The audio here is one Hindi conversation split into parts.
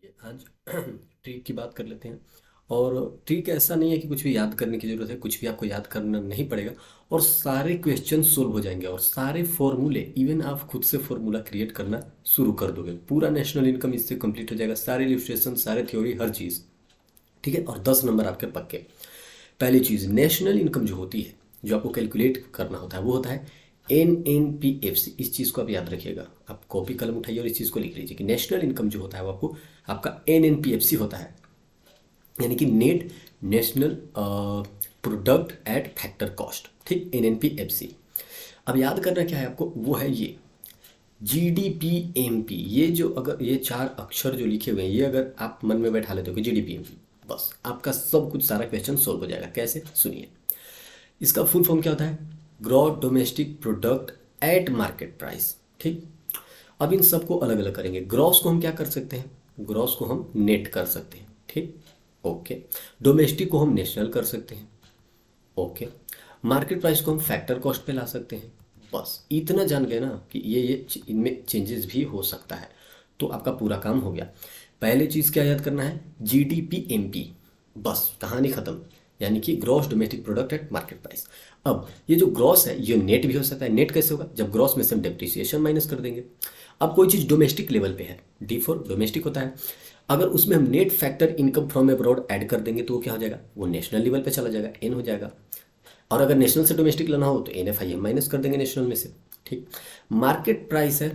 आज ट्रिक की बात कर लेते हैं। और ट्रिक ऐसा नहीं है कि कुछ भी याद करने की ज़रूरत है, कुछ भी आपको याद करना नहीं पड़ेगा और सारे क्वेश्चन सोल्व हो जाएंगे और सारे फॉर्मूले इवन आप खुद से फॉर्मूला क्रिएट करना शुरू कर दोगे। पूरा नेशनल इनकम इससे कंप्लीट हो जाएगा, सारे इलस्ट्रेशन, सारे थ्योरी, हर चीज़। ठीक है, और 10 नंबर आपके पक्के। पहली चीज़, नेशनल इनकम जो होती है, जो आपको कैलकुलेट करना होता है, वो होता है NNPFC। इस चीज़ को आप याद रखिएगा। आप कॉपी कलम उठाइए और इस चीज़ को लिख लीजिए कि नेशनल इनकम जो होता है वो आपको आपका NNPFC होता है, यानी कि net national product at factor cost. ठीक, NNPFC। अब याद करना क्या है आपको, वो है ये GDPMP। ये जो अगर ये चार अक्षर जो लिखे हुए हैं, ये अगर आप मन में बैठा लेते हो कि GDPMP, बस आपका सब कुछ सारा क्वेश्चन सोल्व हो जाएगा। कैसे, सुनिए। इसका फुल फॉर्म क्या होता है? Gross domestic product at market price. ठीक, अब इन सबको अलग अलग करेंगे। ग्रॉस को हम क्या कर सकते हैं? ग्रॉस को हम नेट कर सकते हैं। ठीक, ओके। डोमेस्टिक को हम नेशनल कर सकते हैं। ओके। मार्केट प्राइस को हम फैक्टर कॉस्ट पे ला सकते हैं। बस इतना जान गए ना कि ये इनमें चेंजेस भी हो सकता है, तो आपका पूरा काम हो गया। पहले चीज़ क्या याद करना है? GDPMP। बस कहानी ख़त्म, यानी कि gross domestic product at market price. अब ये जो ग्रॉस है ये नेट भी हो सकता है। नेट कैसे होगा? जब ग्रॉस में से हम डेप्रिसिएशन माइनस कर देंगे। अब कोई चीज़ डोमेस्टिक लेवल पे है, D4 डोमेस्टिक होता है, अगर उसमें हम net factor income from abroad add कर देंगे तो वो क्या हो जाएगा? वो नेशनल लेवल पे चला जाएगा, N हो जाएगा। और अगर नेशनल से डोमेस्टिक लेना हो तो NFI हम माइनस कर देंगे नेशनल में से। ठीक, मार्केट प्राइस है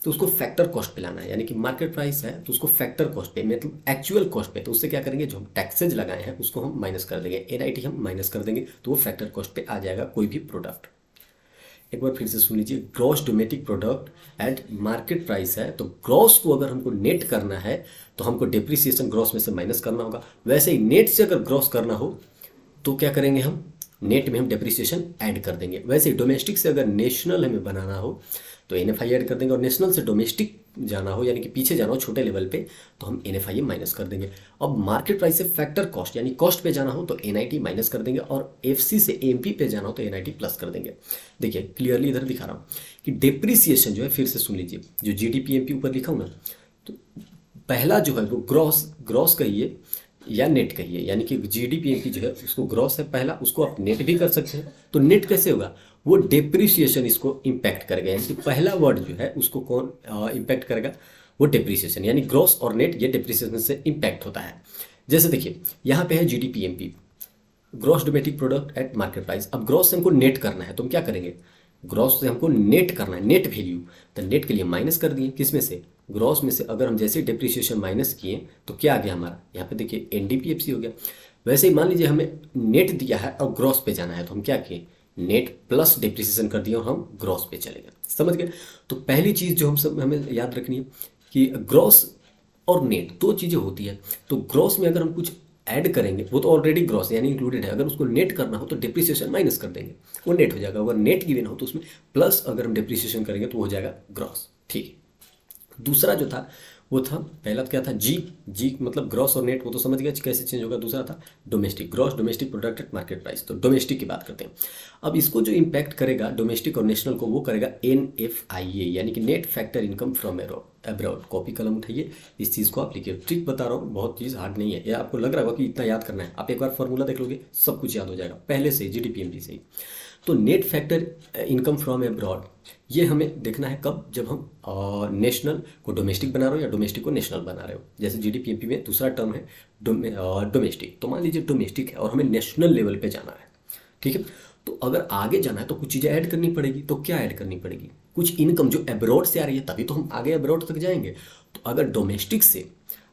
तो उसको फैक्टर कॉस्ट पे लाना है, यानी कि मार्केट प्राइस है तो उसको फैक्टर कॉस्ट पे, मतलब एक्चुअल कॉस्ट पे। तो उससे क्या करेंगे, जो हम टैक्सेज लगाए हैं उसको हम माइनस कर देंगे, NIT हम माइनस कर देंगे, तो वो फैक्टर कॉस्ट पे आ जाएगा कोई भी प्रोडक्ट। एक बार फिर से सुन लीजिए, gross domestic product at market price है, तो ग्रॉस को अगर हमको नेट करना है तो हमको डेप्रिसिएशन ग्रॉस में से माइनस करना होगा। वैसे ही नेट से अगर ग्रॉस करना हो तो क्या करेंगे, हम नेट में हम डेप्रिसिएशन ऐड कर देंगे। वैसे ही डोमेस्टिक से अगर नेशनल हमें बनाना हो तो NFI ऐड कर देंगे, और नेशनल से डोमेस्टिक जाना हो यानी कि पीछे जाना हो छोटे लेवल पे तो हम NFI माइनस कर देंगे। अब मार्केट प्राइस से फैक्टर कॉस्ट यानी कॉस्ट पे जाना हो तो NIT माइनस कर देंगे, और FC से MP पे जाना हो तो NIT प्लस कर देंगे। देखिए क्लियरली इधर दिखा रहा हूँ कि डेप्रिसिएशन जो है, फिर से सुन लीजिए, जो GDPMP ऊपर लिखा हूँ ना, तो पहला जो है वो ग्रॉस ग्रॉस कहिए या नेट कहिए, यानी कि GDPMP जो है उसको ग्रॉस है पहला, उसको आप नेट भी कर सकते हैं। तो नेट कैसे होगा? वो डेप्रिसिएशन इसको इम्पैक्ट करेगा, यानी कि पहला वर्ड जो है उसको कौन इम्पैक्ट करेगा? वो डेप्रिसिएशन, यानी ग्रॉस और नेट ये डेप्रिसिएशन से इम्पैक्ट होता है। जैसे देखिए यहाँ पे है GDPMP, gross domestic product at market price. अब ग्रॉस से हमको नेट करना है तो हम क्या करेंगे? ग्रॉस से हमको नेट करना है, नेट वैल्यू। तो नेट के लिए माइनस कर दिए, किस में से? ग्रॉस में से। अगर हम जैसे डिप्रिसिएशन माइनस किए तो क्या आ गया हमारा? यहाँ पे देखिए NDPFC हो गया। वैसे ही मान लीजिए हमें नेट दिया है और ग्रॉस पे जाना है तो हम क्या किए? नेट प्लस डिप्रिसिएशन कर दिए और हम ग्रॉस पे चले गए। समझ गए? तो पहली चीज़ जो हम सब हमें याद रखनी है कि ग्रॉस और नेट दो चीज़ें होती है। तो ग्रॉस में अगर हम कुछ ऐड करेंगे वो तो ऑलरेडी ग्रॉस यानी इंक्लूडेड है, अगर उसको नेट करना हो तो डिप्रिसिएशन माइनस कर देंगे, वो नेट हो जाएगा। अगर नेट गिवन हो तो उसमें प्लस अगर हम डिप्रिसिएशन करेंगे तो हो जाएगा ग्रॉस। ठीक है, दूसरा जो था वो था, पहला क्या था? जी। जी मतलब ग्रॉस और नेट, वो तो समझ गया कैसे चेंज होगा। दूसरा था domestic, gross domestic product at market price. तो डोमेस्टिक की बात करते हैं। अब इसको जो इम्पैक्ट करेगा डोमेस्टिक और नेशनल को, वो करेगा NFIA, यानी कि net factor income from abroad. Copy कलम उठाइए, इस चीज़ को आप लिखिए। ट्रिक बता रहा हूँ, बहुत चीज़ हार्ड नहीं है। ये आपको लग रहा होगा कि इतना याद करना है, आप एक बार फॉर्मूला देख लोगे सब कुछ याद हो जाएगा पहले से, GDPMP से ही। तो net factor income from abroad, ये हमें देखना है कब? जब हम नेशनल को डोमेस्टिक बना रहे हो या डोमेस्टिक को नेशनल बना रहे हो। जैसे GDPMP में दूसरा टर्म है डोमेस्टिक, तो मान लीजिए डोमेस्टिक है और हमें नेशनल लेवल पे जाना है। ठीक है, तो अगर आगे जाना है तो कुछ चीज़ें ऐड करनी पड़ेगी। तो क्या ऐड करनी पड़ेगी? कुछ इनकम जो अब्रॉड से आ रही है, तभी तो हम आगे अब्रॉड तक जाएंगे। तो अगर डोमेस्टिक से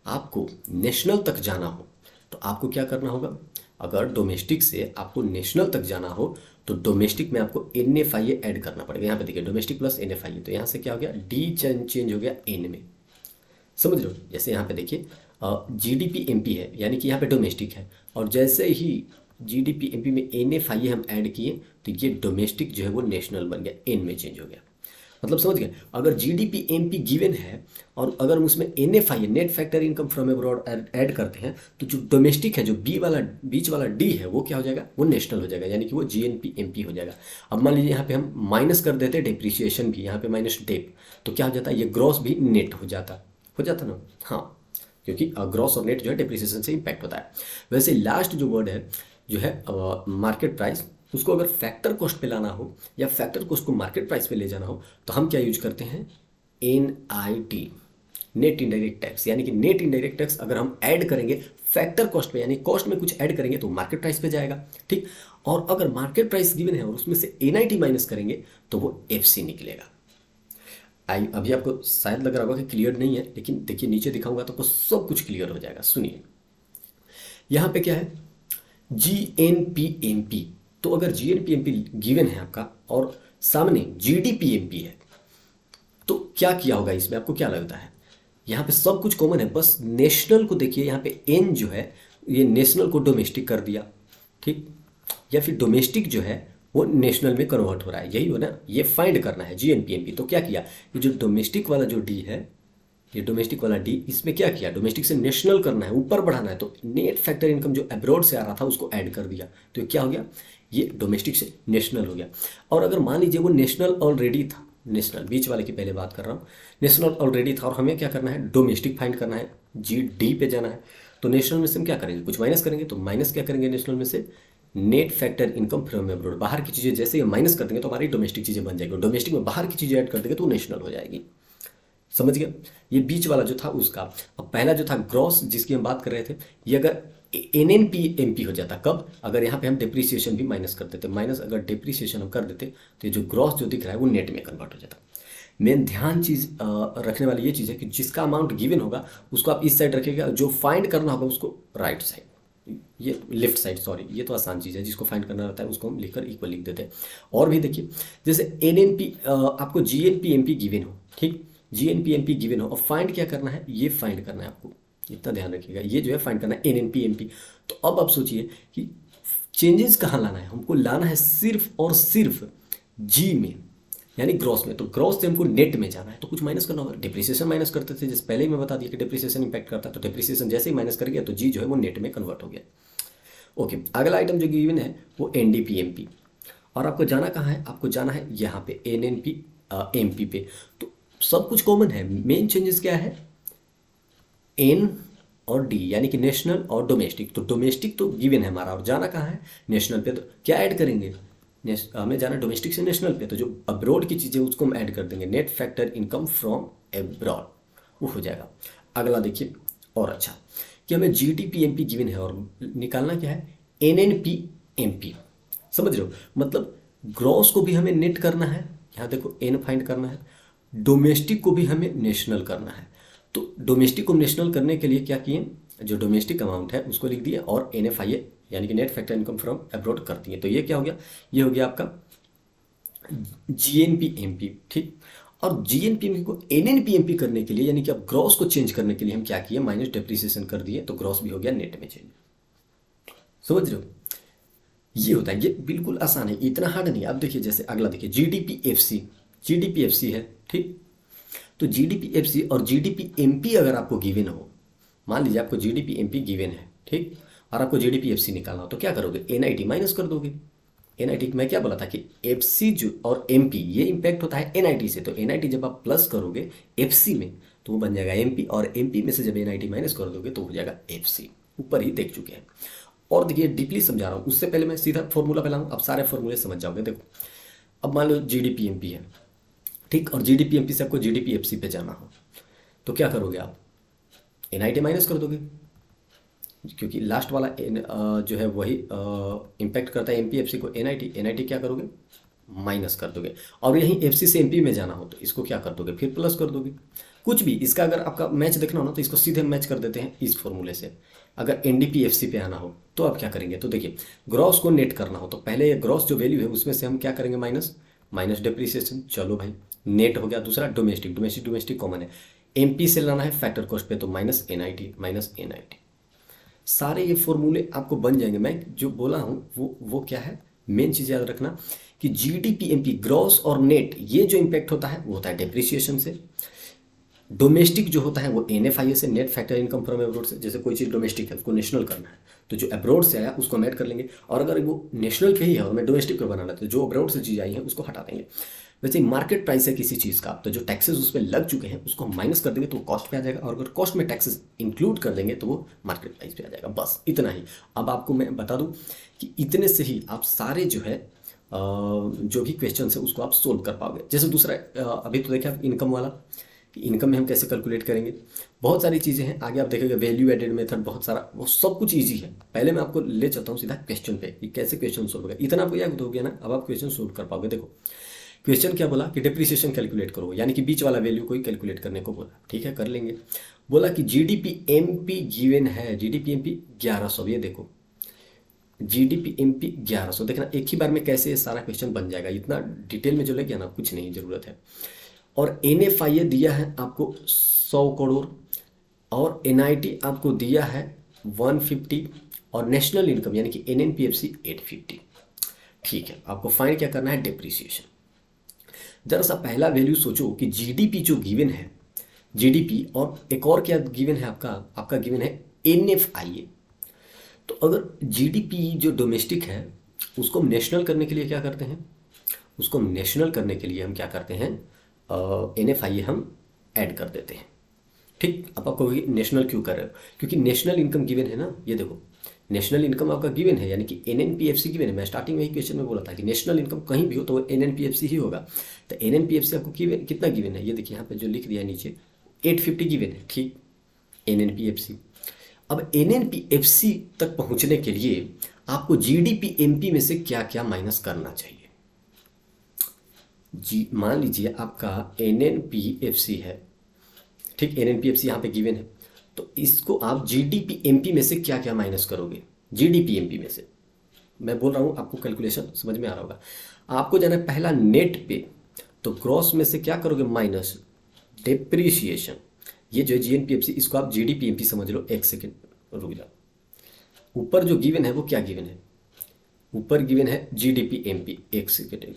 आपको नेशनल तक जाना हो तो आपको क्या करना होगा? अगर डोमेस्टिक से आपको नेशनल तक जाना हो तो डोमेस्टिक में आपको NFIA ऐड करना पड़ेगा। यहाँ पे देखिए डोमेस्टिक प्लस NFIA, तो यहाँ से क्या हो गया? D चेंज हो गया N में। समझ रहे हो? जैसे यहाँ पे देखिए GDPMP है, यानी कि यहाँ पे डोमेस्टिक है, और जैसे ही GDPMP में NFIA हम ऐड किए तो ये डोमेस्टिक जो है वो नेशनल बन गया, N में चेंज हो गया। मतलब समझ गए? अगर GDPMP गिवन है और अगर हम उसमें NFIA net factor income from abroad add करते हैं तो जो डोमेस्टिक है, जो बी वाला बीच वाला D है, वो क्या हो जाएगा? वो नेशनल हो जाएगा, यानी कि वो GNPMP हो जाएगा। अब मान लीजिए यहाँ पे हम माइनस कर देते डेप्रिसिएशन भी, यहाँ पे माइनस डेप, तो क्या हो जाता है? ये ग्रॉस भी नेट हो जाता ना? हाँ, क्योंकि ग्रॉस और नेट जो है डिप्रिसिएशन से इम्पैक्ट होता है। वैसे लास्ट जो वर्ड है जो है मार्केट प्राइस, उसको अगर फैक्टर कॉस्ट पे लाना हो या फैक्टर कॉस्ट को मार्केट प्राइस पे ले जाना हो तो हम क्या यूज करते हैं, NIT, नेट इनडायरेक्ट टैक्स। यानी कि नेट इनडायरेक्ट टैक्स अगर हम ऐड करेंगे फैक्टर कॉस्ट पे, यानी कॉस्ट में कुछ ऐड करेंगे तो मार्केट प्राइस पे जाएगा, ठीक। और अगर मार्केट प्राइस गिवन है और उसमें से NIT माइनस करेंगे तो वो FC निकलेगा। अभी आपको शायद लग रहा होगा कि क्लियर नहीं है, लेकिन देखिए नीचे दिखाऊंगा तो आपको सब कुछ क्लियर हो जाएगा। सुनिए, यहाँ पे क्या है, GNPMP। तो अगर GNPMP गिवन है आपका और सामने GDPMP है तो क्या किया होगा इसमें, आपको क्या लगता है? यहाँ पे सब कुछ कॉमन है, बस नेशनल को देखिए, यहाँ पे N जो है ये नेशनल को डोमेस्टिक कर दिया, ठीक, या फिर डोमेस्टिक जो है वो नेशनल में कन्वर्ट हो रहा है, यही हो ना, ये फाइंड करना है GNPMP। तो क्या किया, ये जो डोमेस्टिक वाला जो D है, ये डोमेस्टिक वाला D, इसमें क्या किया, डोमेस्टिक से नेशनल करना है, ऊपर बढ़ाना है, तो नेट फैक्टर इनकम जो अब्रॉड से आ रहा था उसको ऐड कर दिया, तो ये क्या हो गया, ये डोमेस्टिक से नेशनल हो गया। और अगर मान लीजिए वो नेशनल ऑलरेडी था, नेशनल बीच वाले की पहले बात कर रहा हूँ, नेशनल ऑलरेडी था और हमें क्या करना है, डोमेस्टिक फाइंड करना है, GD पे जाना है, तो नेशनल में से हम क्या करेंगे, कुछ माइनस करेंगे, तो माइनस क्या करेंगे नेशनल में से, net factor income from abroad, बाहर की चीज़ें जैसे ये माइनस कर देंगे तो हमारी डोमेस्टिक चीज़ें बन जाएगी, डोमेस्टिक में बाहर की चीज़ें ऐड कर देंगे तो नेशनल हो जाएगी। समझ गया, ये बीच वाला जो था उसका। और पहला जो था ग्रॉस जिसकी हम बात कर रहे थे, ये अगर NNPMP हो जाता, कब, अगर यहाँ पे हम डिप्रिसिएशन भी माइनस कर देते, माइनस अगर डिप्रिसिएशन हम कर देते तो ये जो ग्रॉस जो दिख रहा है वो नेट में कन्वर्ट हो जाता। मेन ध्यान चीज़ रखने वाली ये चीज़ है कि जिसका अमाउंट गिवन होगा उसको आप इस साइड रखिएगा, जो फाइंड करना होगा उसको राइट साइड, ये लेफ्ट साइड, सॉरी ये तो आसान चीज़ है, जिसको फाइंड करना रहता है उसको हम लिखकर इक्वल लिख देते हैं। और भी देखिए, जैसे आपको GNPMP गिवन हो, ठीक, GNPMP गिवन हो और फाइंड क्या करना है, ये फाइंड करना है आपको, इतना ध्यान रखिएगा, ये जो है फाइंड करना है NNPMP। तो अब आप सोचिए कि चेंजेस कहाँ लाना है, हमको लाना है सिर्फ और सिर्फ G में, यानी ग्रॉस में। तो ग्रॉस से हमको नेट में जाना है तो कुछ माइनस करना होगा, डिप्रिसिएशन माइनस करते थे, जैसे पहले ही मैं बता दिया कि डिप्रिसिएशन इंपैक्ट करता है, तो डिप्रिसिएशन जैसे ही माइनस कर गया तो G जो है वो नेट में कन्वर्ट हो गया। ओके, अगला आइटम जो गिवन है वो NDPMP, और आपको जाना कहाँ है, आपको जाना है यहाँ पे NNPMP पे। तो सब कुछ कॉमन है, मेन चेंजेस क्या है, N और D, यानी कि नेशनल और डोमेस्टिक। तो डोमेस्टिक तो गिवन है हमारा और जाना कहाँ है, नेशनल पे, तो क्या ऐड करेंगे, हमें जाना डोमेस्टिक से नेशनल पे, तो जो अब्रॉड की चीज़ें उसको हम ऐड कर देंगे, net factor income from abroad, वो हो जाएगा। अगला देखिए और अच्छा कि हमें GDPMP गिवन है और निकालना क्या है, NNPMP। समझ रहे हो, मतलब ग्रॉस को भी हमें नेट करना है, यहाँ देखो N फाइंड करना है, डोमेस्टिक को भी हमें नेशनल करना है। तो डोमेस्टिक को नेशनल करने के लिए क्या किए, जो डोमेस्टिक अमाउंट है उसको लिख दिए और NFIA यानी कि net factor income from abroad कर दिए। तो ये क्या हो गया, ये हो गया आपका GNPMP, ठीक। और GNPMP को NNPMP करने के लिए, यानी कि अब ग्रॉस को चेंज करने के लिए हम क्या किए, माइनस डिप्रिसिएशन कर दिए, तो ग्रॉस भी हो गया नेट में चेंज। समझ रहे हो, ये होता है, ये बिल्कुल आसान है, इतना हार्ड नहीं। अब देखिए जैसे अगला देखिए GDPFC है, ठीक। तो GDPFC और GDPMP अगर आपको गिवन हो, मान लीजिए आपको GDPMP गिवन है, ठीक, और आपको GDPFC निकालना हो तो क्या करोगे, NIT माइनस कर दोगे। NIT मैं क्या बोला था कि FC जो और MP ये इम्पैक्ट होता है NIT से, तो NIT जब आप प्लस करोगे FC में तो वो बन जाएगा MP, और MP में से जब NIT माइनस कर दोगे तो हो जाएगा FC। ऊपर ही देख चुके हैं। और देखिए डीपली समझा रहा हूँ, उससे पहले मैं सीधा फॉर्मूला फैलाऊँ, अब सारे फॉर्मूले समझ जाओगे। देखो अब मान लो GDPMP है, ठीक, और GDPMP से आपको GDPFC पे जाना हो तो क्या करोगे आप, NIT माइनस कर दोगे, क्योंकि लास्ट वाला जो है वही इम्पैक्ट करता है MPFC को। NIT क्या करोगे, माइनस कर दोगे। और यहीं FC से MP में जाना हो तो इसको क्या कर दोगे, फिर प्लस कर दोगे। कुछ भी इसका अगर आपका मैच देखना हो ना तो इसको सीधे मैच कर देते हैं इस फॉर्मूले से। अगर NDPFC पे आना हो तो आप क्या करेंगे, तो देखिए ग्रॉस को नेट करना हो तो पहले ग्रॉस जो वैल्यू है उसमें से हम क्या करेंगे, माइनस डिप्रिसिएशन, चलो भाई नेट हो गया। दूसरा डोमेस्टिक कॉमन है, MP से लाना है फैक्टर कॉस्ट पे तो माइनस NIT। सारे ये फॉर्मूले आपको बन जाएंगे। मैं जो बोला हूँ वो क्या है, मेन चीज़ याद रखना कि GDPMP ग्रॉस और नेट ये जो इम्पैक्ट होता है वो होता है डिप्रिसिएशन से। डोमेस्टिक जो होता है वो NFIA से, net factor income from abroad से। जैसे कोई चीज़ डोमेस्टिक है उसको नेशनल करना है तो जो अब्रॉड से आया उसको हम ऐड कर लेंगे, और अगर वो नेशनल पे ही है और मैं डोमेस्टिक पे बनाना है तो जो अब्रॉड से चीज़ आई है उसको हटा देंगे। वैसे मार्केट प्राइस है किसी चीज़ का, तो जो टैक्सेस उस पर लग चुके हैं उसको हम माइनस कर देंगे तो कॉस्ट पे आ जाएगा, और अगर कॉस्ट में टैक्सेस इंक्लूड कर देंगे तो वो मार्केट प्राइस पे आ जाएगा। बस इतना ही। अब आपको मैं बता दूं कि इतने से ही आप सारे जो है जो भी क्वेश्चन है उसको आप सोल्व कर पाओगे। जैसे दूसरा अभी तो देखिए आप इनकम वाला, कि इनकम में हम कैसे कैलकुलेट करेंगे, बहुत सारी चीज़ें हैं। आगे आप देखेंगे वैल्यू एडेड मेथड, बहुत सारा, वो सब कुछ ईजी है। पहले मैं आपको ले चलता हूँ सीधा क्वेश्चन पे कि कैसे क्वेश्चन सोल्व होगा। इतना आपको याद हो गया ना, अब आप क्वेश्चन सोल्व कर पाओगे। देखो क्वेश्चन क्या बोला कि डिप्रिसिएशन कैलकुलेट करो, यानी कि बीच वाला वैल्यू को ही कैलकुलेट करने को बोला। ठीक है, कर लेंगे। बोला कि जीडीपी एमपी गिवन है, जीडीपी एमपी 1100। ये देखो जीडीपी एमपी 1100, देखना एक ही बार में कैसे ये सारा क्वेश्चन बन जाएगा। इतना डिटेल में जो लग गया ना, कुछ नहीं ज़रूरत है। और एनएफआईए दिया है आपको 100 करोड़, और एनआईटी आपको दिया है 150, और नेशनल इनकम यानी कि एनएनपीएफसी 850। ठीक है, आपको फाइंड क्या करना है, डिप्रिसिएशन। जरा सा पहला वैल्यू सोचो कि जीडीपी जो गिवन है, जीडीपी, और एक और क्या गिवन है आपका, आपका गिवन है एनएफआईए। तो अगर जीडीपी जो डोमेस्टिक है उसको हम नेशनल करने के लिए क्या करते हैं, उसको हम नेशनल करने के लिए हम क्या करते हैं, एनएफआईए हम ऐड कर देते हैं। ठीक, अब आपको नेशनल क्यों कर रहे हो, क्योंकि नेशनल इनकम गिवन है ना। ये देखो नेशनल इनकम आपका गिवन है, यानी कि एनएनपीएफसी गिवन है। मैं स्टार्टिंग में ही क्वेश्चन में बोला था कि नेशनल इनकम कहीं भी हो तो एनएनपीएफसी ही होगा। तो एनएनपीएफसी आपको कितना गिवन है, ये देखिए यहाँ पे जो लिख दिया है नीचे 850 गिवन है। ठीक, एनएनपीएफसी। अब एनएनपीएफसी तक पहुँचने के लिए आपको जीडीपी एमपी में से क्या क्या माइनस करना चाहिए। जी मान लीजिए आपका एनएनपीएफसी है, ठीक, एनएनपीएफसी यहाँ पे गिवन है, तो इसको आप जीडीपी एमपी में से क्या क्या माइनस करोगे। जीडीपी एमपी में से मैं बोल रहा हूँ, आपको कैलकुलेशन समझ में आ रहा होगा। आपको जाना है पहला नेट पे, तो ग्रॉस में से क्या करोगे, माइनस डिप्रिसिएशन। ये जो है जीएनपीएफसी, इसको आप जीडीपी एमपी समझ लो। एक सेकेंड रुक जाओ। ऊपर जो गिवन है वो क्या गिवन है, ऊपर गिवन है जीडीपी एमपी। एक सेकेंड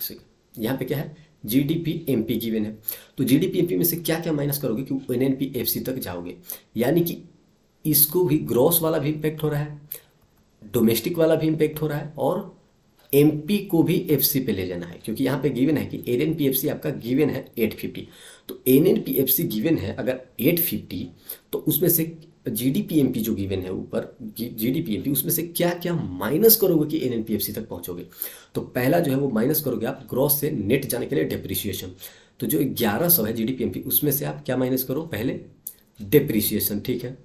यहाँ पे क्या है, जीडीपी एमपी गिवन है। तो जीडीपी एमपी में से क्या क्या माइनस करोगे कि एनएनपीएफसी तक जाओगे, यानी कि इसको भी ग्रॉस वाला भी इम्पैक्ट हो रहा है, डोमेस्टिक वाला भी इम्पैक्ट हो रहा है, और एमपी को भी एफसी पे ले जाना है, क्योंकि यहाँ पे गिवन है कि एनएनपीएफसी आपका गिवन है 850। तो एनएनपीएफसी गिवन है अगर 850, तो उसमें से जीडीपीएमपी जो गिवन है ऊपर जीडीपीएमपी, उसमें से क्या क्या माइनस करोगे कि एनएनपीएफसी तक पहुंचोगे। तो पहला जो है वो माइनस करोगे आप ग्रॉस से नेट जाने के लिए डिप्रिसिएशन। तो जो 1100 है जीडीपीएमपी, उसमें से आप क्या माइनस करो, पहले डिप्रिसिएशन। ठीक है,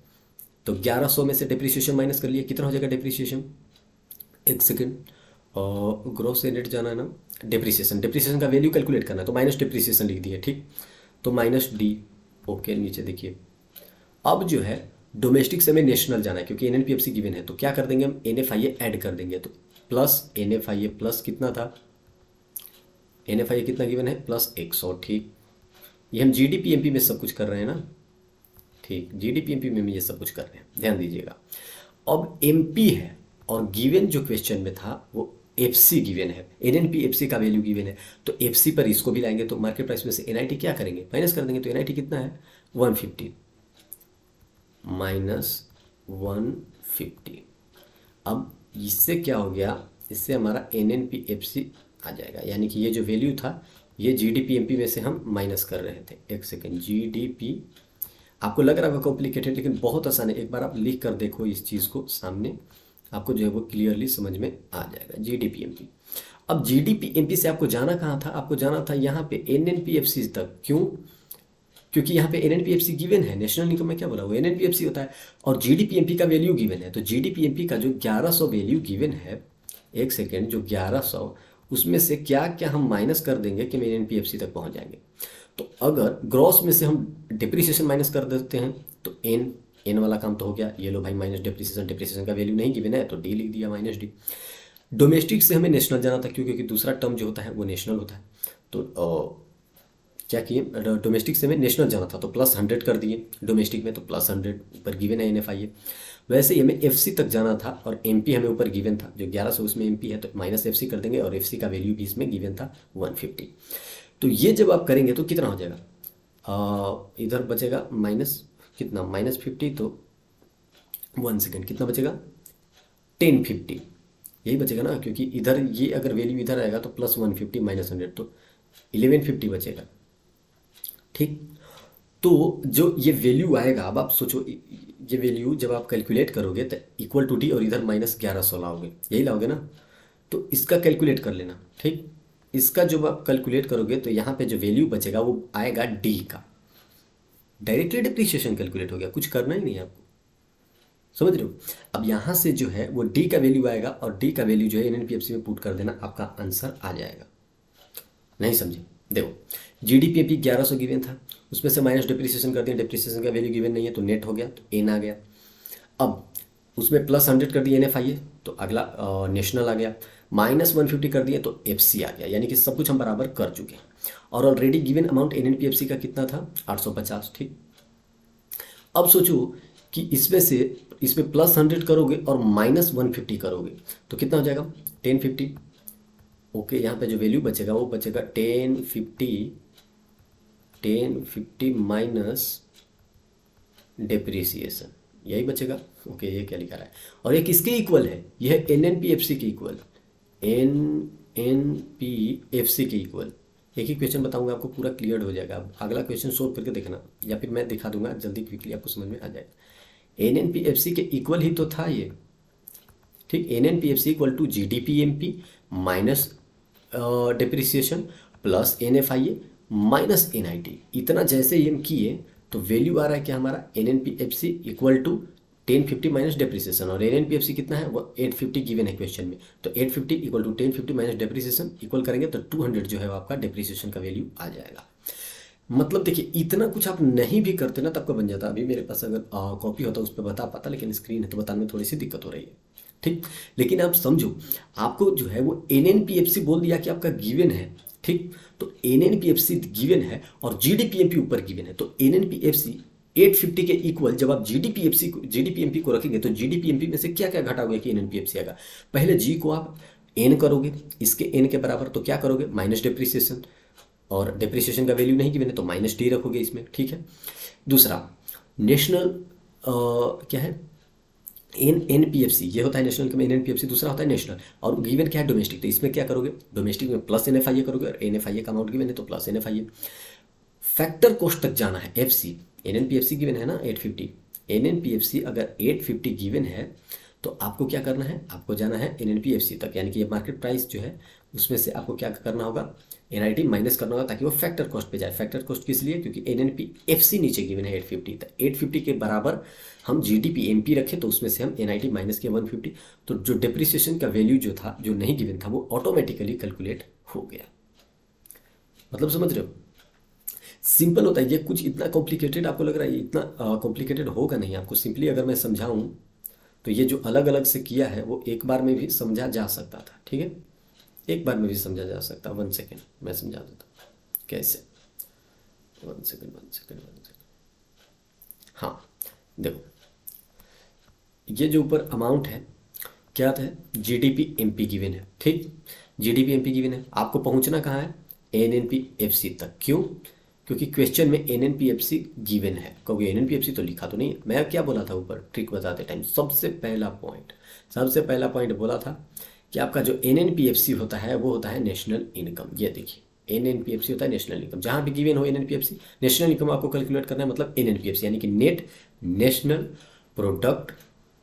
तो 1100 में से डिप्रिसिएशन माइनस कर लिए, कितना हो जाएगा डिप्रिसिएशन। एक सेकेंड, और ग्रॉस से नेट जाना है ना, डिप्रिसिएशन, डिप्रिसिएशन का वैल्यू कैलकुलेट करना है, तो माइनस डिप्रिसिएशन लिख दिए। ठीक, तो माइनस डी। ओके, नीचे देखिए अब जो है डोमेस्टिक से हमें नेशनल जाना है, क्योंकि एनएनपीएफसी गिवन है, तो क्या कर देंगे हम, एनएफआईए ऐड कर देंगे। तो प्लस एनएफआईए प्लस कितना था, एनएफआईए कितना गिवन है, प्लस 100। ठीक, ये हम जीडीपीएमपी में सब कुछ कर रहे हैं ना। ठीक, जीडीपीएमपी में ये सब कुछ कर रहे हैं, ध्यान दीजिएगा। अब एमपी है, और गिवन जो क्वेश्चन में था वो एफसी गिवन है, एनएनपीएफसी का वैल्यू गिवन है, तो एफसी पर इसको भी लाएंगे। तो मार्केट प्राइस में से एनआईटी क्या करेंगे, माइनस कर देंगे। तो एनआईटी कितना है, 150 माइनस 150। अब इससे क्या हो गया, इससे हमारा एनएनपीएफसी आ जाएगा, यानी कि ये जो वैल्यू था ये जीडीपीएमपी में से हम माइनस कर रहे थे। एक सेकेंड, जीडीपी, आपको लग रहा होगा कॉम्प्लिकेटेड, लेकिन बहुत आसान है। एक बार आप लिख कर देखो इस चीज़ को सामने, आपको जो है वो क्लियरली समझ में आ जाएगा। जीडीपीएमपी, अब जीडीपीएमपी से आपको जाना कहाँ था, आपको जाना था यहाँ पे एनएनपीएफसी तक। क्यों, क्योंकि यहाँ पे एनएनपीएफसी गिवन है, नेशनल इनकम में क्या बोला, वो एनएनपीएफसी होता है, और जीडीपीएमपी का वैल्यू गिवन है। तो जीडीपीएमपी का जो 1100 वैल्यू गिवन है, एक सेकेंड, जो 1100, उसमें से क्या क्या हम माइनस कर देंगे कि एनएनपीएफसी तक पहुँच जाएंगे। तो अगर ग्रॉस में से हम डिप्रिसिएशन माइनस कर देते हैं तो एन वाला काम तो हो गया। ये लो भाई, माइनस डिप्रिसिएशन, डिप्रिसिएशन का वैल्यू नहीं गिवन है तो डी लिख दिया, माइनस डी। डोमेस्टिक से हमें नेशनल जाना था, क्योंकि दूसरा टर्म जो होता है वो नेशनल होता है। तो क्या किए, डोमेस्टिक से हमें नेशनल जाना था तो प्लस 100 कर दिए, डोमेस्टिक में तो प्लस 100 ऊपर गिवन है एनएफआईए। वैसे ही हमें एफसी तक जाना था, और एमपी हमें ऊपर गिवन था, जो 1100 उसमें एमपी है, तो माइनस एफसी कर देंगे, और एफसी का वैल्यू भी इसमें गिवन था 150। तो ये जब आप करेंगे तो कितना हो जाएगा, इधर बचेगा माइनस कितना, -50, तो 1 सेकेंड कितना बचेगा, 1050 यही बचेगा ना, क्योंकि इधर ये अगर वैल्यू इधर आएगा तो +150 -100, तो 1150 बचेगा। ठीक, तो जो ये वैल्यू आएगा, अब आप सोचो ये वैल्यू जब आप कैलकुलेट करोगे तो इक्वल टू डी और इधर -1100 लाओगे, यही लाओगे ना। तो इसका कैलकुलेट कर लेना। ठीक, इसका जब आप कैलकुलेट करोगे तो यहाँ पे जो वैल्यू बचेगा वो आएगा डी का। डायरेक्टली डिप्रिसिएशन कैलकुलेट हो गया, कुछ करना ही नहीं है आपको, समझ रहे हो। अब यहाँ से जो है वो डी का वैल्यू आएगा और डी का वैल्यू जो है एनएनपीएफसी में पुट कर देना, आपका आंसर आ जाएगा। नहीं समझे, देखो जीडीपीएपी 1100 गिवन था, उसमें से माइनस डिप्रिसिएशन कर दिया, डिप्रिसिएशन का वैल्यू गिवन नहीं है तो नेट हो गया, तो एन आ गया। अब उसमें +100 कर दिया एनएफआईए तो अगला नेशनल आ गया, -150 कर दिया तो एफसी आ गया, यानी कि सब कुछ हम बराबर कर चुके हैं। और ऑलरेडी गिवन अमाउंट एनएनपीएफसी का कितना था 850। ठीक, अब सोचो कि इसमें +100 करोगे और -150 करोगे तो कितना हो जाएगा 1050। ओके, यहाँ पे जो वैल्यू बचेगा वो बचेगा 1050 माइनस डिप्रिसिएशन, यही बचेगा। ओके, ये क्या लिखा रहा है, और ये किसके इक्वल है, ये है एनएनपीएफसी के इक्वल, एनएनपीएफसी के इक्वल। एक ही क्वेश्चन बताऊंगा आपको, पूरा क्लियर हो जाएगा। अब अगला क्वेश्चन सोल्व करके देखना, या फिर मैं दिखा दूंगा जल्दी, क्विकली आपको समझ में आ जाएगा। एनएनपीएफसी के इक्वल ही तो था ये। ठीक, NNPFC equal to GDPMP minus depreciation plus NFIA minus NIT. इतना जैसे ही हम किए तो वैल्यू आ रहा है कि हमारा एनएनपीएफसी इक्वल टू 1050 माइनस डिप्रिसिएशन, और एनएनपीएफसी कितना है वो 850 गिवन है क्वेश्चन में, तो 850 equal to 1050 minus depreciation equal करेंगे तो 200 जो है वो आपका डिप्रिसिएशन का वैल्यू आ जाएगा। मतलब देखिए, इतना कुछ आप नहीं भी करते ना तब का बन जाता। अभी मेरे पास अगर कॉपी होता उस पर बता पाता, लेकिन स्क्रीन है तो बताने में थोड़ी सी दिक्कत हो रही है। ठीक, लेकिन आप समझो, आपको जो है वो एनएनपीएफसी बोल दिया कि आपका गिवन है। ठीक, तो एनएनपीएफसी गिवन है और जीडीपीएमपी ऊपर गिवन है, तो एनएनपीएफसी 850 के इक्वल जब आप जीडीपीएमपी को रखेंगे तो जीडीपीएमपी में से क्या क्या घटाओगे कि एनएनपीएफसी आएगा। पहले जी को आप एन करोगे, इसके एन के बराबर, तो क्या करोगे माइनस डिप्रिसिएशन, और डिप्रिसिएशन का वैल्यू नहीं गिवन है तो माइनस डी रखोगे इसमें। ठीक है, दूसरा नेशनल क्या है एनपीएफसी, ये होता है नेशनल इनकम, एनपीएफसी दूसरा होता है नेशनल, और गिवन क्या है डोमेस्टिक, तो इसमें क्या करोगे डोमेस्टिक में प्लस एनएफआईए करोगे, और एनएफआईए का अमाउंट गिवन है तो प्लस एनएफआईए। फैक्टर कॉस्ट तक जाना है एफसी, एनएनपीएफसी गिवन है ना 850, एनएनपीएफसी अगर 850 गिवन है तो आपको क्या करना है, आपको जाना है एनएनपीएफसी तक, यानी कि ये मार्केट प्राइस जो है उसमें से आपको क्या करना होगा एनआईटी माइनस करना होगा ताकि वो फैक्टर कॉस्ट पे जाए। फैक्टर कॉस्ट किस लिए, क्योंकि एनएनपीएफसी नीचे गिवन है 850, तो 850 के बराबर हम जीडीपीएमपी रखें तो उसमें से हम एनआईटी माइनस किया 150, तो जो डिप्रिसिएशन का वैल्यू जो था जो नहीं गिवन था वो ऑटोमेटिकली कैलकुलेट हो गया। मतलब समझ रहे हो, सिंपल होता है ये। कुछ इतना कॉम्प्लिकेटेड आपको लग रहा है, इतना कॉम्प्लिकेटेड होगा नहीं। आपको सिंपली अगर मैं समझाऊं तो ये जो अलग अलग से किया है वो एक बार में भी समझा जा सकता था। ठीक है, एक बार में भी समझा जा सकता। 1 सेकेंड मैं समझा देता हूँ कैसे। 1 सेकेंड। हाँ देखो, ये जो ऊपर अमाउंट है क्या था, जीडीपीएमपी गिवन है। ठीक, जीडीपीएमपी गिवन है, आपको पहुंचना कहाँ है एनएनपीएफसी तक। क्यों, क्योंकि क्वेश्चन में एनएनपीएफसी गिवन है। कहोगे एनएनपीएफसी तो लिखा तो नहीं है। मैं क्या बोला था ऊपर ट्रिक बताते टाइम, सबसे पहला पॉइंट बोला था कि आपका जो एनएनपीएफसी होता है वो होता है नेशनल इनकम। ये देखिए एनएनपीएफसी होता है नेशनल इनकम, जहाँ भी गिवन हो एनएनपीएफसी, नेशनल इनकम आपको कैलकुलेट करना है, मतलब एनएनपीएफसी यानी कि net national product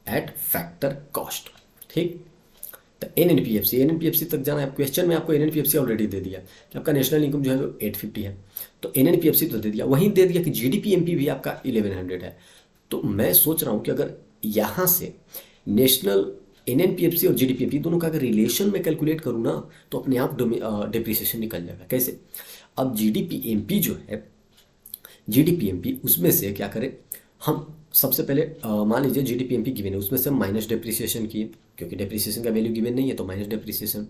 at factor cost. ठीक, तो एनएनपीएफसी तक जाना है। क्वेश्चन में आपको एनएनपीएफसी ऑलरेडी दे दिया कि आपका नेशनल इनकम जो है वो 850 है, तो एनएनपीएफसी तो दे दिया, वहीं दे दिया कि जीडीपीएमपी भी आपका 1100 है। तो मैं सोच रहा हूँ कि अगर यहाँ से नेशनल एनएनपीएफसी और जीडीपीएमपी दोनों का अगर रिलेशन में कैलकुलेट करूँ ना तो अपने आप डिप्रिसिएशन निकल जाएगा। कैसे, अब जीडीपीएमपी जो है, जीडीपीएमपी उसमें से क्या करें हम, सबसे पहले मान लीजिए जीडीपीएमपी गिवन है, उसमें से माइनस डिप्रिसिएशन किए, क्योंकि डिप्रिसिएशन का वैल्यू गिवन नहीं है तो माइनस डिप्रिसिएशन।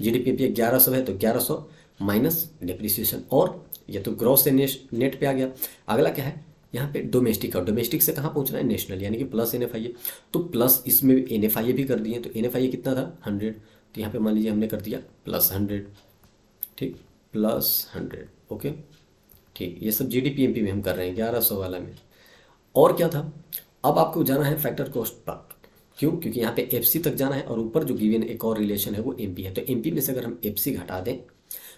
जीडीपीएमपी 1100 है तो 1100 माइनस डिप्रिसिएशन, और ये तो ग्रॉस से नेट पे आ गया। अगला क्या है यहाँ पे डोमेस्टिक, और डोमेस्टिक से कहाँ पहुँचना है नेशनल, यानी कि प्लस एनएफआईए, तो प्लस इसमें एनएफआईए भी कर दिए, तो एनएफआईए कितना था 100, तो यहाँ पे मान लीजिए हमने कर दिया +100। ठीक, +100। ओके ठीक, ये सब जीडीपीएमपी में हम कर रहे हैं 1100 वाला में। और क्या था, अब आपको जाना है फैक्टर कॉस्ट तक। क्यों, क्योंकि यहाँ पे एफसी तक जाना है, और ऊपर जो गिवन एक और रिलेशन है वो एमपी है, तो एमपी में से अगर हम एफसी घटा दें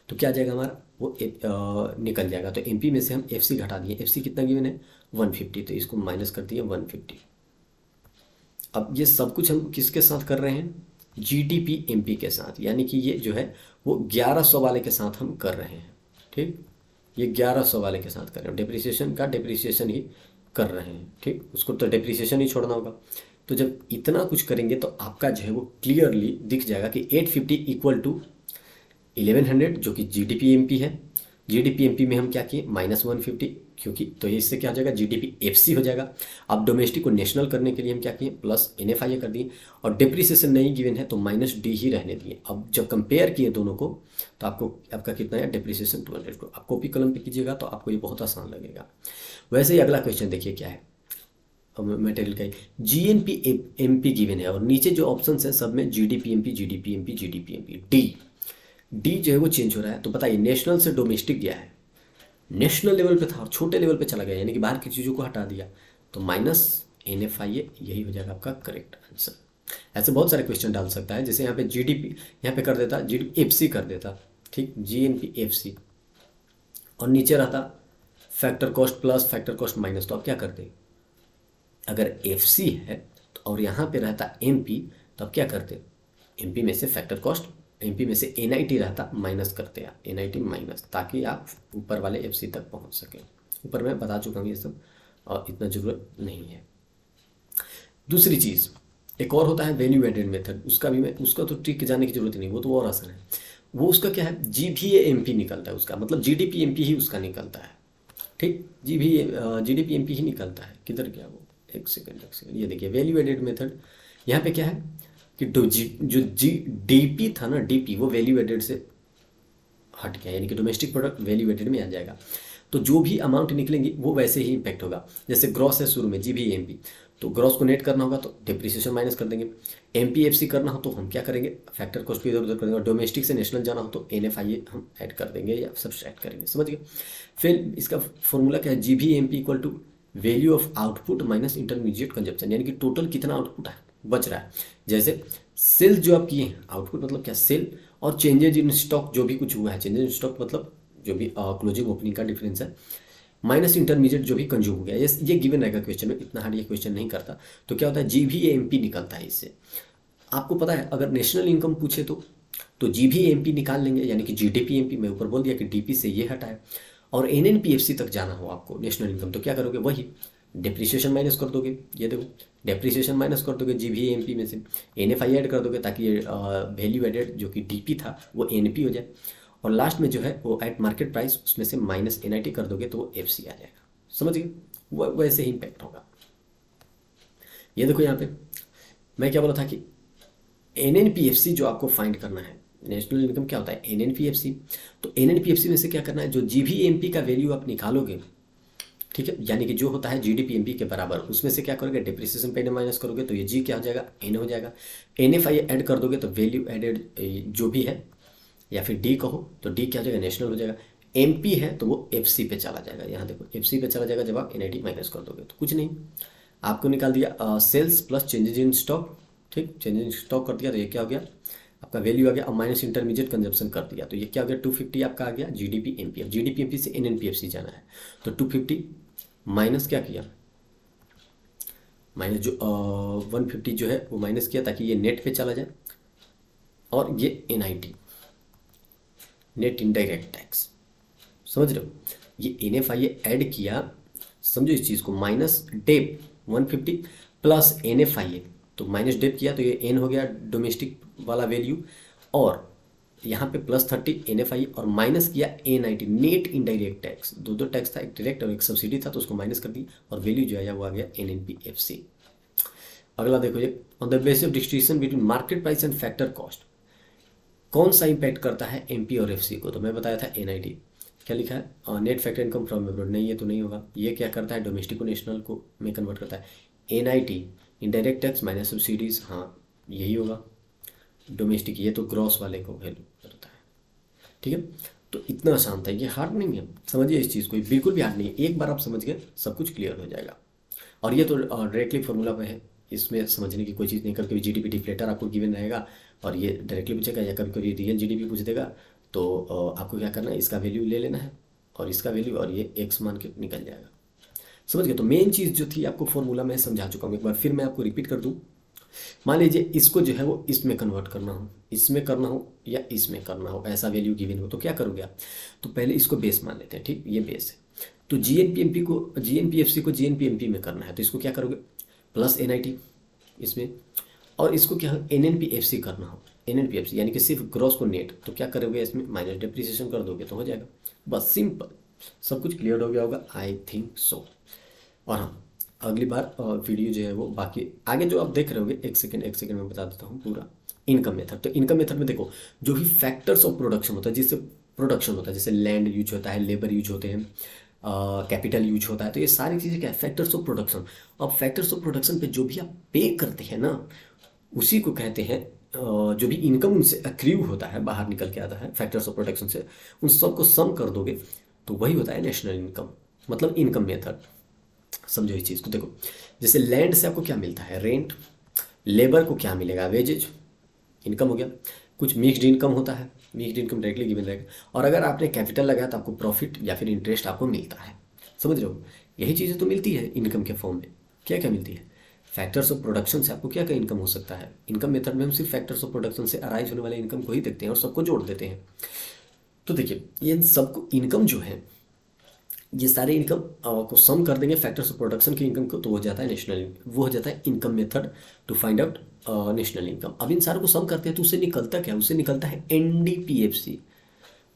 तो क्या आ जाएगा हमारा वो निकल जाएगा। तो एमपी में से हम एफसी घटा दिए, एफसी कितना गिवन है 150, तो इसको माइनस कर दिए 150। अब ये सब कुछ हम किसके साथ कर रहे हैं, जीडीपी एमपी के साथ, यानी कि ये जो है वो 1100 वाले के साथ हम कर रहे हैं। ठीक, ये 1100 वाले के साथ कर रहे हैं, डिप्रिसिएशन का डिप्रिसिएशन ही कर रहे हैं। ठीक, उसको तो डिप्रिसिएशन ही छोड़ना होगा। तो जब इतना कुछ करेंगे तो आपका जो है वो क्लियरली दिख जाएगा कि 850 इक्वल टू 1100 जो कि जीडीपी है। जीडीपी में हम क्या किए -150, क्योंकि तो ये इससे क्या हो जाएगा जीडीपी एफसी हो जाएगा। अब डोमेस्टिक को नेशनल करने के लिए हम क्या किए प्लस एनएफआईए कर दिए, और डिप्रिसिएशन नहीं गिवन है तो -D ही रहने दिए। अब जब कंपेयर किए दोनों को तो आपका कितना है डिप्रिसिएशन 200 को। आप कॉपी कलम पे कीजिएगा तो आपको ये बहुत आसान लगेगा। वैसे ही अगला क्वेश्चन देखिए क्या है, मटेरियल का जीएनपी एमपी गिवन है और नीचे जो ऑप्शन है सब में जीडीपी एमपी डी जो है वो चेंज हो रहा है। तो बताइए नेशनल से डोमेस्टिक गया है, नेशनल लेवल पे था और छोटे लेवल पे चला गया, यानी कि बाहर की चीज़ों को हटा दिया, तो -NFIA यही हो जाएगा आपका करेक्ट आंसर। ऐसे बहुत सारे क्वेश्चन डाल सकता है, जैसे यहाँ पे जीडीपी यहाँ पे कर देता, जीडीपी एफसी कर देता, ठीक, जीएनपी एफसी, और नीचे रहता factor cost plus factor cost minus, तो आप क्या करते अगर एफसी है तो और यहाँ पे रहता एमपी, तो आप क्या करते एमपी में से फैक्टर कॉस्ट, एमपी में से एनआईटी रहता माइनस करते आप एनआईटी माइनस, ताकि आप ऊपर वाले एफसी तक पहुँच सकें। ऊपर मैं बता चुका हूँ ये सब और इतना ज़रूरत नहीं है। दूसरी चीज़ एक और होता है वैल्यू एडेड मेथड, उसका तो ट्रिक जाने की जरूरत नहीं, वो तो और आसान है। वो उसका क्या है GVA-MP निकलता है उसका, मतलब GDP-MP ही उसका निकलता है। ठीक, GDP-MP ही निकलता है। किधर गया वो, एक सेकेंड, ये देखिए वैल्यू एडेड मेथड। यहाँ पे क्या है कि जो डीपी था ना, डीपी वो वैल्यू एडेड से हट गया, यानी कि डोमेस्टिक प्रोडक्ट वैल्यू एडेड में आ जाएगा। तो जो भी अमाउंट निकलेंगी वो वैसे ही इम्पैक्ट होगा। जैसे ग्रॉस है शुरू में GVA-MP, तो ग्रॉस को नेट करना होगा तो डिप्रिसिएशन माइनस कर देंगे। MPFC करना हो तो हम क्या करेंगे फैक्टर कॉस्ट भी इधर उधर कर देंगे, और डोमेस्टिक से नेशनल जाना हो तो NFIA हम ऐड कर देंगे या सब्सट्रैक्ट करेंगे, समझ गए। फिर इसका फॉर्मूला क्या है, GVA-MP equal to value of output minus intermediate consumption, यानी कि टोटल कितना आउटपुट है बच रहा है। जैसे सेल जो आप किए हैं, आउटपुट मतलब क्या सेल, और चेंजेज इन स्टॉक जो भी कुछ हुआ है, चेंजेज इन स्टॉक मतलब जो भी क्लोजिंग ओपनिंग का डिफरेंस है, माइनस इंटरमीडिएट जो भी कंज्यूम हो गया, ये गिवन रहेगा क्वेश्चन में, इतना हार्ड ये क्वेश्चन नहीं करता। तो क्या होता है GVA-MP निकलता है इससे। आपको पता है अगर नेशनल इनकम पूछे तो GVA-MP निकाल लेंगे, यानी कि GDP-MP, मैं ऊपर बोल दिया कि डीपी से ये हटा है। और NNPFC तक जाना हो आपको नेशनल इनकम, तो क्या करोगे वही डिप्रिसिएशन माइनस कर दोगे, ये देखो डिप्रिसिएशन माइनस कर दोगे GVA-MP में से, NFI ऐड कर दोगे ताकि ये वैल्यू एडेड जो कि डीपी था वो NP हो जाए, और लास्ट में जो है वो एट मार्केट प्राइस उसमें से माइनस NIT कर दोगे तो वो FC आ जाएगा, समझ गए। वैसे ही इम्पैक्ट होगा। ये देखो यहाँ पे मैं क्या बोला था कि NNPFC जो आपको फाइंड करना है, नेशनल इनकम क्या होता है NNPFC, तो NNPFC में से क्या करना है, जो GVA-MP का वैल्यू आप निकालोगे, ठीक है, यानी कि जो होता है GDP-MP के बराबर, उसमें से क्या करोगे डिप्रिसिएशन पे माइनस करोगे तो ये G क्या हो जाएगा N हो जाएगा। NFI ऐड कर दोगे तो वैल्यू एडेड जो भी है, या फिर D कहो तो D क्या हो जाएगा नेशनल हो जाएगा। MP है तो वो FC पे चला जाएगा, यहाँ देखो FC पे चला जाएगा जब आप NIT माइनस कर दोगे, तो कुछ नहीं आपको निकाल दिया sales plus changes in stock, ठीक, चेंजेज इन स्टॉक कर दिया तो ये क्या हो गया आपका वैल्यू आ गया। अब माइनस इंटरमीडिएट कंजप्शन कर दिया तो ये क्या हो गया 250 आपका आ गया GDP-MP। अब GDP-MP से NNPFC जाना है तो 250 माइनस क्या किया, माइनस जो 150 जो है वो माइनस किया ताकि ये नेट पे चला जाए, और ये NIT नेट इनडायरेक्ट टैक्स, समझ रहे हो, ये NFIA ऐड किया, समझो इस चीज़ को, माइनस डेप 150 प्लस NFIA, तो माइनस डेप किया तो ये N हो गया डोमेस्टिक वाला वैल्यू, और यहाँ पे प्लस 30 NFI, और माइनस किया NIT नेट इनडायरेक्ट टैक्स, दो टैक्स था, एक डायरेक्ट और एक सब्सिडी था, तो उसको माइनस कर दी और वैल्यू जो है वो आ गया NNPFC। अगला देखो ये on the basis of distribution between market price and factor cost कौन सा इंपैक्ट करता है MP और FC को, तो मैं बताया था NIT। क्या लिखा है net factor income from abroad, नहीं ये तो नहीं होगा। ये क्या करता है डोमेस्टिक को नेशनल को में कन्वर्ट करता है। NIT indirect tax minus subsidies, हाँ यही होगा डोमेस्टिक, ये तो ग्रॉस वाले को वैल्यू करता है, ठीक है। तो इतना आसान था, ये हार्ड नहीं है, समझिए इस चीज़ को, बिल्कुल भी हार्ड नहीं है, एक बार आप समझ गए सब कुछ क्लियर हो जाएगा। और ये तो डायरेक्टली फॉर्मूला पे है, इसमें समझने की कोई चीज़ नहीं, कभी कभी GDP डिफ्लेटर आपको गिवन रहेगा और ये डायरेक्टली पूछेगा, या कभी कभी रियल GDP पूछ देगा तो आपको क्या करना है, इसका वैल्यू ले लेना है और इसका वैल्यू, और ये एक्स मान के निकल जाएगा। समझ गए। तो मेन चीज़ जो थी आपको फॉर्मूला मैं समझा चुका हूँ, एक बार फिर मैं आपको रिपीट कर दूँ। मान लीजिए इसको जो है वो इसमें कन्वर्ट करना हो, इसमें करना हो या इसमें करना हो, ऐसा वैल्यू गिवन हो, तो क्या करोगे आप? तो पहले इसको बेस मान लेते हैं, ठीक, ये बेस है। तो जीएनपीएफसी को जीएनपीएमपी में करना है, तो इसको क्या करोगे, प्लस एनआईटी इसमें, और इसको क्या हो, एनएनपीएफसी करना हो, एनएनपीएफसी यानी कि सिर्फ ग्रॉस को नेट, तो क्या करोगे, इसमें माइनस डिप्रिसिएशन कर दोगे तो हो जाएगा। बस सिंपल, सब कुछ क्लियर हो गया होगा, आई थिंक सो। और हाँ, अगली बार वीडियो जो है वो बाकी आगे जो आप देख रहे होगे, एक सेकेंड में बता देता हूँ पूरा। इनकम मेथड, तो इनकम मेथड में देखो जो भी फैक्टर्स ऑफ प्रोडक्शन होता है, जिससे प्रोडक्शन होता है, जैसे लैंड यूज होता है, लेबर यूज होते हैं, कैपिटल यूज होता है, तो ये सारी चीज़ें क्या है, फैक्टर्स ऑफ प्रोडक्शन। अब फैक्टर्स ऑफ प्रोडक्शन पे जो भी आप पे करते हैं ना, उसी को कहते हैं जो भी इनकम उनसे अक्रीव होता है, बाहर निकल के आता है फैक्टर्स ऑफ प्रोडक्शन से, उन सबको सम कर दोगे तो वही होता है नेशनल इनकम, मतलब इनकम मेथड। समझो इस चीज़ को। देखो जैसे लैंड से आपको क्या मिलता है, रेंट, लेबर को क्या मिलेगा, वेजेज, इनकम हो गया। कुछ मिक्स्ड इनकम होता है, मिक्स्ड इनकम डायरेक्टली गिवन रहेगा, और अगर आपने कैपिटल लगाया तो आपको प्रॉफिट या फिर इंटरेस्ट आपको मिलता है। समझ रहे हो, यही चीज़ें तो मिलती है इनकम के फॉर्म में। क्या क्या मिलती है, फैक्टर्स ऑफ प्रोडक्शन से आपको क्या क्या इनकम हो सकता है। इनकम मेथड में हम सिर्फ फैक्टर्स ऑफ प्रोडक्शन से अराइज होने वाले इनकम को ही देखते हैं और सबको जोड़ देते हैं। तो देखिए ये सबको इनकम जो है, ये सारे इनकम को सम कर देंगे फैक्टर्स ऑफ प्रोडक्शन की इनकम को, तो हो जाता है नेशनल, वो हो जाता है income method to find out national income. अब इन सारों को सम करते हैं तो उससे निकलता क्या, उससे निकलता है एनडीपीएफसी।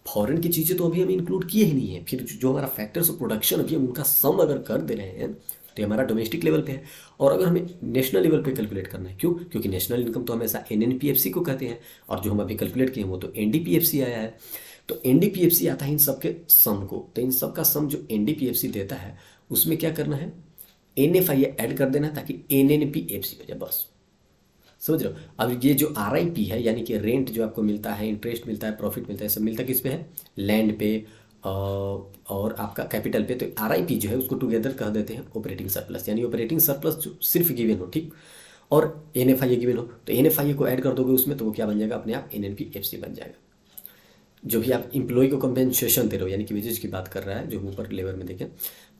फॉरेन की चीज़ें तो अभी हम इंक्लूड किए ही नहीं है, फिर जो हमारा फैक्टर्स ऑफ प्रोडक्शन अभी हम उनका सम अगर कर दे रहे हैं तो हमारा डोमेस्टिक लेवल पे है। और अगर हमें नेशनल लेवल पे कैलकुलेट करना है, क्यों, क्योंकि नेशनल इनकम तो हमेशा एनएनपीएफसी को कहते हैं, और जो हम अभी कैलकुलेट किए हैं वो तो एनडीपीएफसी आया है। तो एनडीपीएफसी आता है इन सब के सम को, तो इन सब का सम जो एनडीपीएफसी देता है उसमें क्या करना है, एनएफआई ऐड कर देना ताकि एनएनपीएफसी हो जाए, बस। समझ रहे हो। अब ये जो आरआईपी है, यानी कि रेंट जो आपको मिलता है, इंटरेस्ट मिलता है, प्रॉफिट मिलता है, सब मिलता है किस पे है, लैंड पे और आपका कैपिटल पे। तो आरआईपी जो है उसको टुगेदर कह देते हैं ऑपरेटिंग सरप्लस, यानी ऑपरेटिंग सरप्लस जो सिर्फ गिवन हो, ठीक, और एनएफआई गिवन हो, तो एनएफआई को ऐड कर दोगे उसमें, तो वो क्या बन जाएगा, अपने आप एनएनपीएफसी बन जाएगा। जो भी आप इम्प्लॉय को कंपेंसेशन दे रहे हो, यानी कि वेजेज की बात कर रहा है जो ऊपर लेवल में देखें,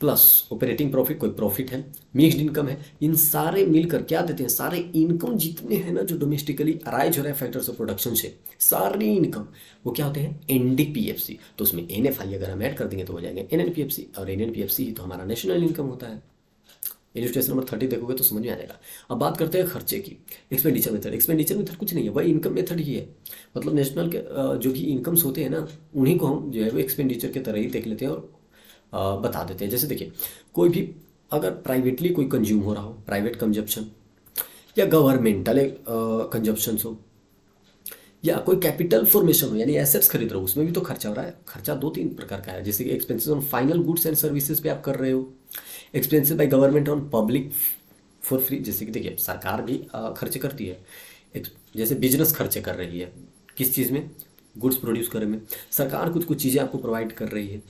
प्लस ऑपरेटिंग प्रॉफिट, कोई प्रॉफिट है, मिक्स्ड इनकम है, इन सारे मिलकर क्या देते हैं, सारे इनकम जितने हैं ना जो डोमेस्टिकली अराइज हो रहा है फैक्टर्स ऑफ प्रोडक्शन से, सारी इनकम वो क्या होते हैं, एनडीपीएफसी। तो उसमें एनएफआई अगर हम ऐड कर देंगे तो हो जाएंगे एनएनपीएफसी, और एनएनपीएफसी ही तो हमारा नेशनल इनकम होता है। इलस्ट्रेशन नंबर 30 देखोगे तो समझ में आ जाएगा। अब बात करते हैं खर्चे की, एक्सपेंडिचर मेथड। एक्सपेंडिचर मेथड कुछ नहीं है, वही इनकम मेथड ही है। मतलब नेशनल के जो भी इनकम्स होते हैं ना, उन्हीं को हम जो है वो एक्सपेंडिचर के तरह ही देख लेते हैं और बता देते हैं। जैसे देखिए कोई भी अगर प्राइवेटली कोई कंज्यूम हो रहा हो, प्राइवेट कंजप्शन, या गवर्नमेंटल कंजप्शन हो, या कोई कैपिटल फॉर्मेशन हो, यानी एसेट्स खरीद रहे हो, उसमें भी तो खर्चा हो रहा है। खर्चा दो तीन प्रकार का है, जैसे कि expenses on final goods and services पे आप कर रहे हो, expenses by government on public for free, जैसे कि देखिए सरकार भी खर्चे करती है, जैसे बिजनेस खर्चे कर रही है किस चीज़ में, गुड्स प्रोड्यूस करने में, सरकार कुछ कुछ चीज़ें आपको प्रोवाइड कर रही है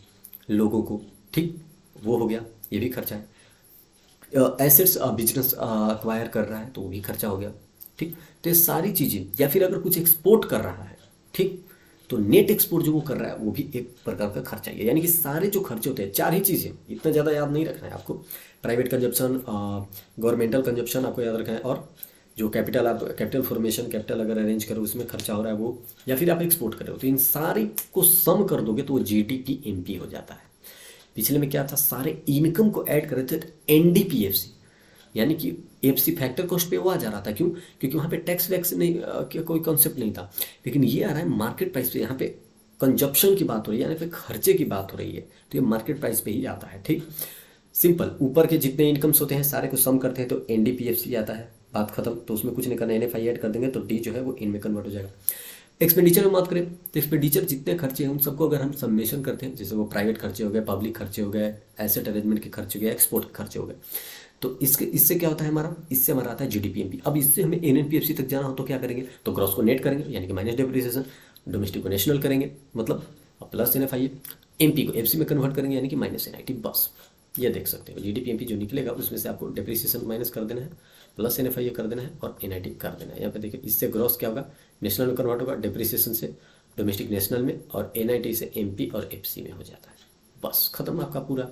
लोगों को, ठीक, वो हो गया, ये भी खर्चा है। एसेट्स बिजनेस अक्वायर कर रहा है तो वो भी खर्चा हो गया, ठीक। तो ये सारी चीज़ें, या फिर अगर कुछ एक्सपोर्ट कर रहा है, ठीक, तो नेट एक्सपोर्ट जो वो कर रहा है वो भी एक प्रकार का खर्चा है। यानी कि सारे जो खर्चे होते हैं, चार ही चीज़ें, इतना ज़्यादा याद नहीं रखना है आपको। प्राइवेट कंजप्शन, गवर्नमेंटल कंजप्शन आपको याद रखना है, और जो कैपिटल आप कैपिटल फॉर्मेशन, कैपिटल अगर अरेंज करो उसमें खर्चा हो रहा है वो, या फिर आप एक्सपोर्ट कर रहे हो, तो इन सारी को सम कर दोगे तो वो जीडीपीएमपी हो जाता है। पिछले में क्या था, सारे इनकम को ऐड कर रहे थे एनडीपीएफसी, यानी कि एफसी फैक्टर कॉस्ट पे वो आ जा रहा था, क्यों, क्योंकि वहाँ पे टैक्स वैक्स नहीं कोई कॉन्सेप्ट नहीं था। लेकिन ये आ रहा है मार्केट प्राइस पे, यहाँ पे कंजप्शन की बात हो रही है, यहाँ पे खर्चे की बात हो रही है, तो ये मार्केट प्राइस पे ही आता है, ठीक। सिंपल, ऊपर के जितने इनकम्स होते हैं सारे को सम करते हैं तो एनडीपीएफसी आता है, बात खत्म। तो उसमें कुछ नहीं करना, एनएफआई ऐड कर देंगे तो डी जो है वो इन में कन्वर्ट हो जाएगा। एक्सपेंडिचर में बात करें तो एक्सपेंडिचर जितने खर्चे हैं उन सबको अगर हम सम्मेशन करते हैं, जैसे वो प्राइवेट खर्चे हो गए, पब्लिक खर्चे हो गए, एसेट अरेंजमेंट के खर्चे हो गए, एक्सपोर्ट के खर्चे हो गए, तो इससे क्या होता है हमारा, इससे हमारा आता है जीडीपीएमपी। अब इससे हमें एनएनपीएफसी तक जाना हो तो क्या करेंगे, तो ग्रॉस को नेट करेंगे यानी कि माइनस डिप्रिसिएशन, डोमेस्टिक को नेशनल करेंगे मतलब प्लस एनएफआई, एमपी को एफसी में कन्वर्ट करेंगे यानी कि माइनस एनआईटी, बस। ये देख सकते हो जीडीपीएमपी जो निकलेगा उसमें से आपको डिप्रिसिएशन माइनस कर देना है, प्लस एनएफआई कर देना है और एनआईटी कर देना है। यहाँ पे देखिए इससे ग्रॉस क्या होगा, नेशनल में कन्वर्ट होगा, डिप्रिसिएशन से डोमेस्टिक नेशनल में, और एनआईटी से एमपी और एफसी में हो जाता है। बस खत्म आपका पूरा,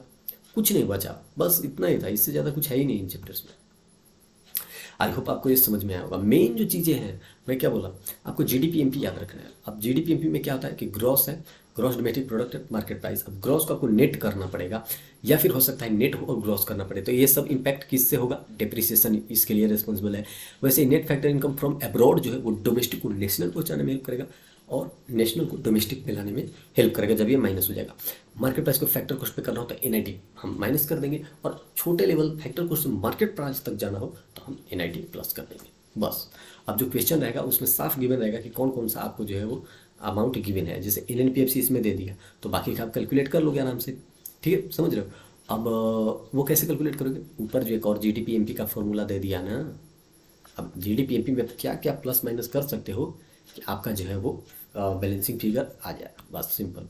कुछ नहीं बचा, बस इतना ही था, इससे ज़्यादा कुछ है ही नहीं इन चैप्टर्स में। आई होप आपको ये समझ में आया होगा। मेन जो चीज़ें हैं, मैं क्या बोला आपको, जीडीपी एमपी याद रखना है। अब जीडीपी एमपी में क्या होता है कि ग्रॉस है, gross domestic product market price. अब ग्रॉस को आपको नेट करना पड़ेगा, या फिर हो सकता है नेट और ग्रॉस करना पड़े। तो ये सब इम्पैक्ट किससे होगा, डेप्रिसिएशन इसके लिए रिस्पॉन्सिबल है। वैसे ही net factor income from abroad जो है वो डोमेस्टिक को नेशनल पहुंचाने में हेल्प करेगा, और नेशनल को डोमेस्टिक में लाने में हेल्प करेगा जब ये माइनस हो जाएगा। मार्केट प्राइस को फैक्टर कॉस्ट पे करना हो तो एनआईटी हम माइनस कर देंगे, और छोटे लेवल फैक्टर कॉस्ट से मार्केट प्राइस तक जाना हो तो हम एनआईटी प्लस कर देंगे। बस अब जो क्वेश्चन रहेगा उसमें साफ गिवन रहेगा कि कौन कौन सा आपको जो है वो अमाउंट गिवन है। जैसे एनएनपीएफसी इसमें दे दिया तो बाकी का आप कैलकुलेट कर लोगे आराम से, ठीक है, समझ रहे हो। अब वो कैसे कैलकुलेट करोगे, ऊपर जो एक और जीडीपी एमपी का फॉर्मूला दे दिया ना। अब जीडीपी एमपी में क्या क्या प्लस माइनस कर सकते हो कि आपका जो है वो बैलेंसिंग फिगर आ जाए, बस सिंपल।